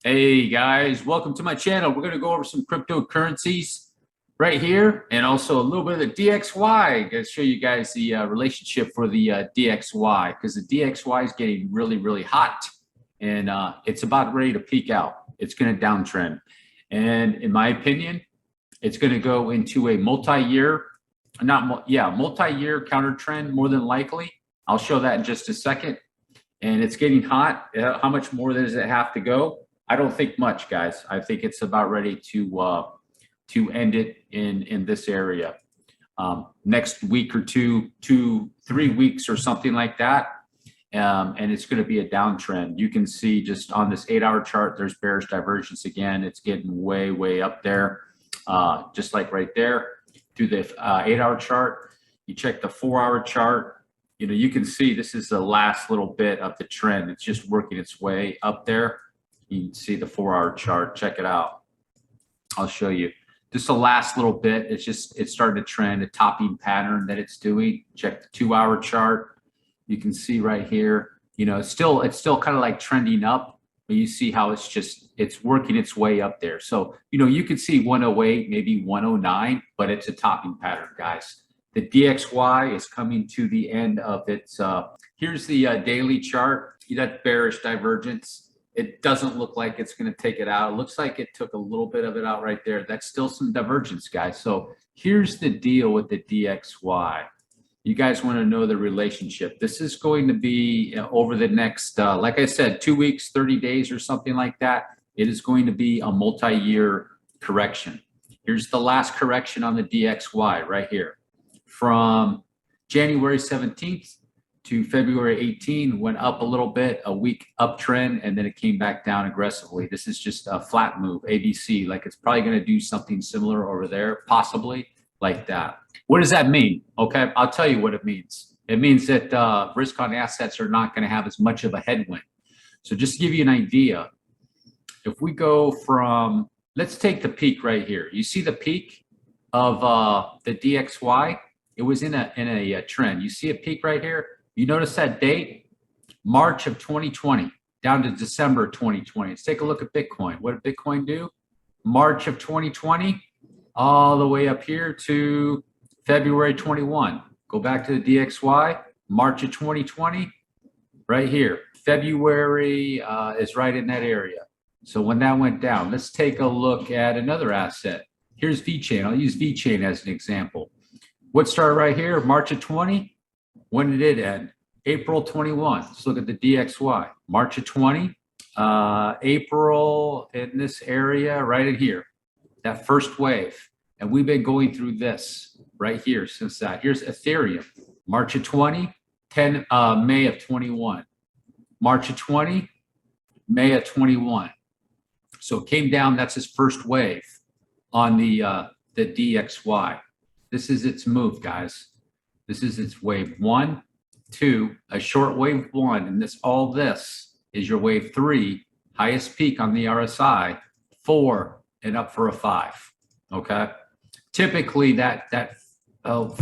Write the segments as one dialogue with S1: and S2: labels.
S1: Hey guys, welcome to my channel. We're going to go over some cryptocurrencies right here and also a little bit of the DXY. I'm going to show you guys the relationship for the DXY because the DXY is getting really hot and it's about ready to peak out. It's going to downtrend. And in my opinion, it's going to go into a multi-year counter trend more than likely. I'll show that in just a second. And it's getting hot. How much more does it have to go? I don't think much, guys. I think it's about ready to end it in this area. Next week or two, 3 weeks or something like that. And it's going to be a downtrend. You can see just on this 8-hour chart, there's bearish divergence again. It's getting way up there, just like right there through the 8-hour chart. You check the 4-hour chart. You know, you can see this is the last little bit of the trend. It's just working its way up there. You can see the 4-hour chart. Check it out. I'll show you. Just the last little bit. It's starting to trend, a topping pattern that it's doing. Check the 2-hour chart. You can see right here. You know, it's still kind of like trending up, but you see how it's working its way up there. So, you know, you can see 108, maybe 109, but it's a topping pattern, guys. The DXY is coming to the end of its, here's the daily chart. That bearish divergence. It doesn't look like it's going to take it out. It looks like it took a little bit of it out right there. That's still some divergence, guys. So here's the deal with the DXY. You guys want to know the relationship. This is going to be over the next, like I said, 2 weeks, 30 days or something like that. It is going to be a multi-year correction. Here's the last correction on the DXY right here. From January 17th to February 18, went up a little bit, a week uptrend, and then it came back down aggressively. This is just a flat move, ABC, like it's probably going to do something similar over there, possibly like that. What does that mean? Okay, I'll tell you what it means. It means that risk on assets are not going to have as much of a headwind. So just to give you an idea, if we go from, let's take the peak right here. You see the peak of the DXY? It was in a trend. You see a peak right here. You notice that date, March of 2020 down to December 2020. Let's take a look at Bitcoin. What did Bitcoin do? March of 2020 all the way up here to February 21. Go back to the DXY, March of 2020, right here. February is right in that area. So when that went down, let's take a look at another asset. Here's VeChain. I'll use VeChain as an example. What started right here, March of 20? When did it end? April 21. Let's look at the DXY. March of 20, April in this area, right in here, that first wave. And we've been going through this right here since that. Here's Ethereum, March of 20, May of 21. March of 20, May of 21. So it came down, that's his first wave on the DXY. This is its move, guys. This is its wave 1, 2, a short wave 1, and all this is your wave 3, highest peak on the RSI, 4, and up for a 5. Okay. Typically, that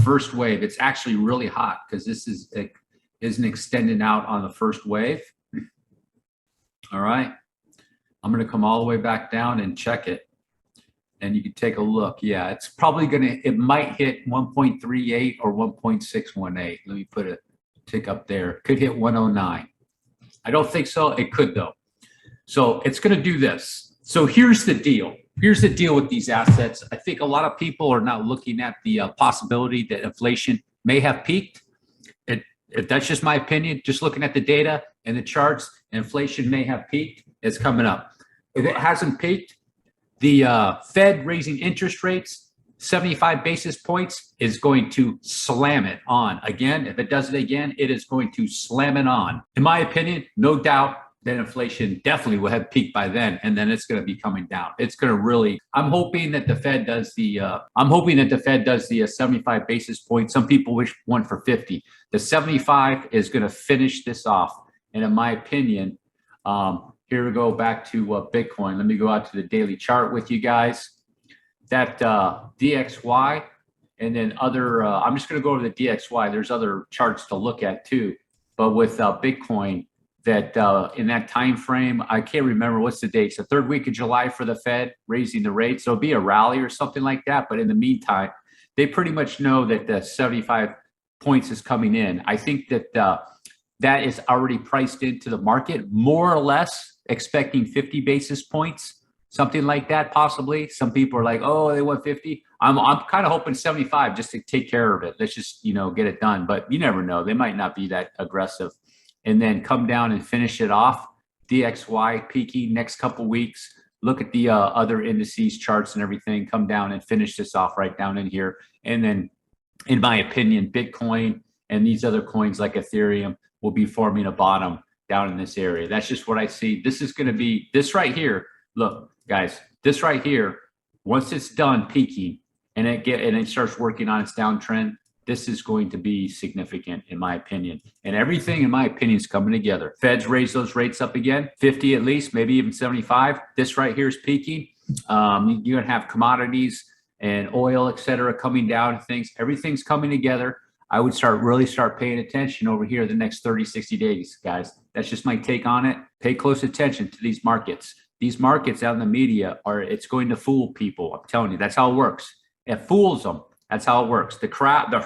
S1: first wave, it's actually really hot because this isn't extending out on the first wave. All right. I'm going to come all the way back down and check it. And you can take a look. Yeah, it's probably it might hit 1.38 or 1.618. Let me put a tick up there. Could hit 109. I don't think so. It could though. So it's going to do this. So here's the deal. Here's the deal with these assets. I think a lot of people are now looking at the possibility that inflation may have peaked. If that's just my opinion, just looking at the data and the charts, inflation may have peaked. It's coming up. If it hasn't peaked, the Fed raising interest rates, 75 basis points, is going to slam it on. Again, if it does it again, it is going to slam it on. In my opinion, no doubt that inflation definitely will have peaked by then, and then it's going to be coming down. It's going to really, I'm hoping that the Fed does the 75 basis points. Some people wish one for 50. The 75 is going to finish this off. And in my opinion, here we go back to Bitcoin. Let me go out to the daily chart with you guys. That DXY and then other, I'm just going to go to the DXY. There's other charts to look at too. But with Bitcoin, that in that time frame, I can't remember what's the date. It's the third week of July for the Fed raising the rate. So it'll be a rally or something like that. But in the meantime, they pretty much know that the 75 points is coming in. I think that that is already priced into the market, more or less expecting 50 basis points, something like that, possibly. Some people are like, oh, they want 50. I'm kind of hoping 75 just to take care of it. Let's just, get it done. But you never know. They might not be that aggressive. And then come down and finish it off. DXY peaking next couple weeks. Look at the other indices, charts and everything. Come down and finish this off right down in here. And then, in my opinion, Bitcoin and these other coins like Ethereum will be forming a bottom down in this area. That's just what I see. This is going to be this right here. Look, guys, this right here, once it's done peaking and it starts working on its downtrend, this is going to be significant in my opinion. And everything in my opinion is coming together. Feds raise those rates up again, 50 at least, maybe even 75. This right here is peaking. You're going to have commodities and oil, et cetera, coming down, things. Everything's coming together. I would really start paying attention over here the next 30, 60 days, guys. That's just my take on it. Pay close attention to these markets. These markets out in the media it's going to fool people. I'm telling you, that's how it works. It fools them. That's how it works. The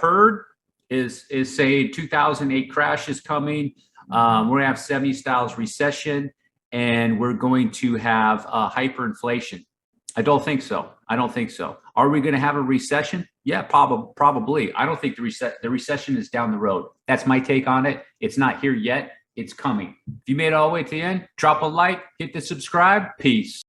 S1: herd is saying 2008 crash is coming. We're going to have 70 styles recession, and we're going to have hyperinflation. I don't think so. Are we going to have a recession? Yeah, probably. I don't think the recession is down the road. That's my take on it. It's not here yet. It's coming. If you made it all the way to the end, drop a like, hit the subscribe. Peace.